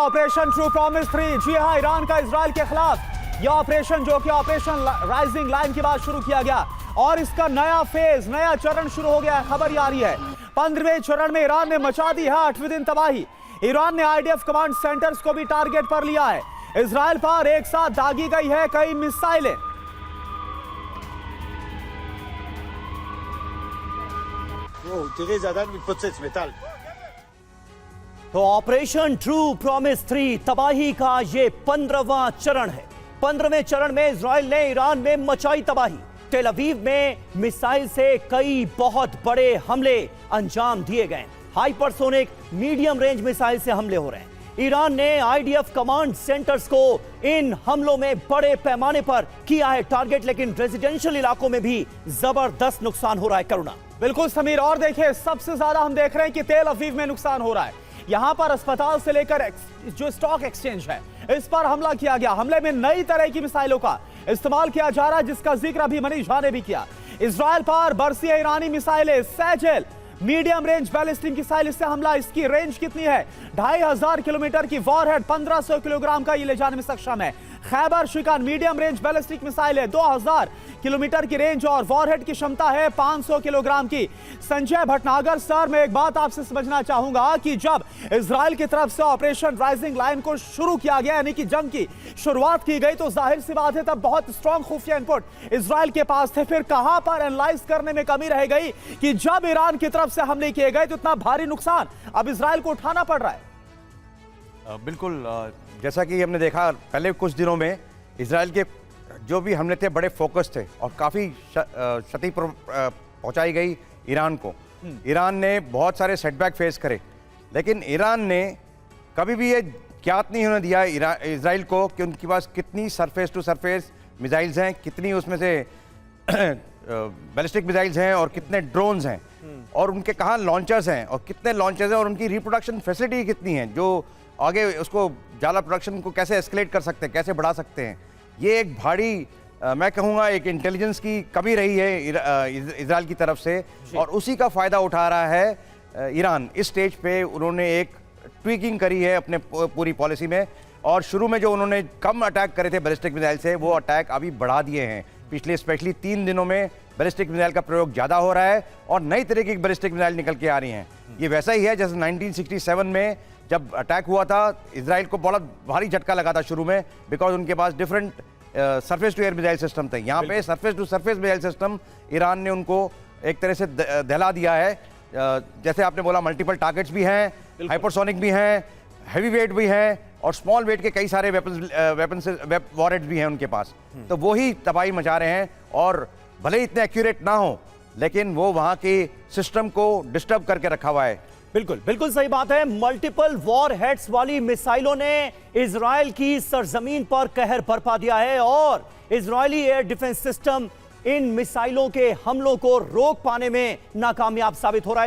Operation true promise 3। जी हां, Iran का Israel के खिलाफ यह ऑपरेशन, जो कि ऑपरेशन राइजिंग लाइन के बाद शुरू किया गया और इसका नया फेज, नया चरण शुरू हो गया है। खबर ये आ रही है 15वें चरण में ईरान ने मचा दी है 8वें दिन तबाही। ईरान ने आईडीएफ कमांड सेंटर्स को भी टारगेट पर लिया है। इजराइल पर एक साथ दागी गई है कई मिसाइलें। तो ऑपरेशन ट्रू प्रॉमिस 3 तबाही का ये 15वां चरण है। 15वें चरण में इजराइल ने ईरान में मचाई तबाही। टेल अवीव में मिसाइल से कई बहुत बड़े हमले अंजाम दिए गए। हाइपरसोनिक मीडियम रेंज मिसाइल से हमले हो रहे हैं। ईरान ने आईडीएफ कमांड सेंटर्स को इन हमलों में बड़े पैमाने पर किया है टारगेट, लेकिन रेजिडेंशियल इलाकों में भी जबरदस्त नुकसान हो रहा है। करुणा। बिल्कुल समीर, और देखिए सबसे ज्यादा हम देख रहे हैं कि तेल अवीव में नुकसान हो रहा है। यहां पर अस्पताल से लेकर जो स्टॉक एक्सचेंज है, इस पर हमला किया गया। हमले में नई तरह की मिसाइलों का इस्तेमाल किया जा रहा है, जिसका जिक्र अभी मनीष झा ने भी किया। इजराइल पर बरसी है ईरानी मिसाइलें। सैजेल मीडियम रेंज बैलिस्टिक मिसाइल, इससे हमला, इसकी रेंज कितनी है? 2500 किलोमीटर की वॉरहेड 1500 किलोग्राम का ये ले जाने में सक्षम है। Kheibar Shekan medium range ballistic missile है, 2000 किलोमीटर की रेंज और वॉरहेड की क्षमता है 500 किलोग्राम की। संजय भटनागर सर, मैं एक बात आपसे समझना चाहूंगा कि जब इजराइल की तरफ से ऑपरेशन राइजिंग लाइन को शुरू किया गया, यानी कि जंग की शुरुआत की गई, तो जाहिर सी बात है तब बहुत स्ट्रॉन्ग खुफिया इनपुट इजराइल के पास थे। फिर कहां पर एनालाइज करने में कमी रह गई कि जब ईरान की तरफ से हमले किए गए तो इतना भारी नुकसान अब इजराइल को उठाना पड़ रहा है? बिल्कुल, जैसा कि हमने देखा पहले कुछ दिनों में इजराइल के जो भी हमले थे बड़े फोकस थे और काफ़ी क्षति पहुंचाई गई ईरान को। ईरान ने बहुत सारे सेटबैक फेस करे, लेकिन ईरान ने कभी भी ये ज्ञात नहीं होने दिया इजराइल को कि उनके पास कितनी सरफेस टू सरफेस मिसाइल्स हैं, कितनी उसमें से बैलिस्टिक मिसाइल्स हैं और कितने ड्रोन्स हैं और उनके कहाँ लॉन्चर्स हैं और कितने लॉन्चर्स हैं और उनकी रिप्रोडक्शन फैसिलिटी कितनी है, जो आगे उसको ज़्यादा प्रोडक्शन को कैसे एस्केलेट कर सकते हैं, कैसे बढ़ा सकते हैं। ये एक भारी मैं कहूँगा एक इंटेलिजेंस की कमी रही है इजराइल की तरफ से और उसी का फ़ायदा उठा रहा है ईरान। इस स्टेज पे उन्होंने एक ट्वीकिंग करी है अपने पूरी पॉलिसी में और शुरू में जो उन्होंने कम अटैक करे थे बैलिस्टिक मिसाइल से, वो अटैक अभी बढ़ा दिए हैं। पिछले स्पेशली 3 दिनों में बैलिस्टिक मिसाइल का प्रयोग ज़्यादा हो रहा है और नई तरीके की बैलिस्टिक मिसाइल निकल के आ रही हैं। ये वैसा ही है जैसे 1967 में जब अटैक हुआ था, इजराइल को बहुत भारी झटका लगा था शुरू में, बिकॉज उनके पास different surface to air missile system थे। यहाँ पे surface to surface missile system Iran ने उनको एक तरह से दहला दिया है। जैसे आपने बोला, मल्टीपल टारगेट्स भी हैं, हाइपरसोनिक भी हैं, हैवी वेट भी हैं और स्मॉल वेट के कई सारे वेपन वॉरहेड्स भी हैं उनके पास। तो वो ही तबाही मचा रहे हैं और भले ही इतने एक्यूरेट ना हो, लेकिन वो वहाँ के सिस्टम को डिस्टर्ब करके रखा हुआ है। बिल्कुल बिल्कुल सही बात है। मल्टीपल वॉर हेड्स वाली मिसाइलों ने इजराइल की सरजमीन पर कहर बरपा दिया है और Israeli air defence system in मिसाइलों के हमलों को रोक पाने में नाकामयाब साबित हो रहा है।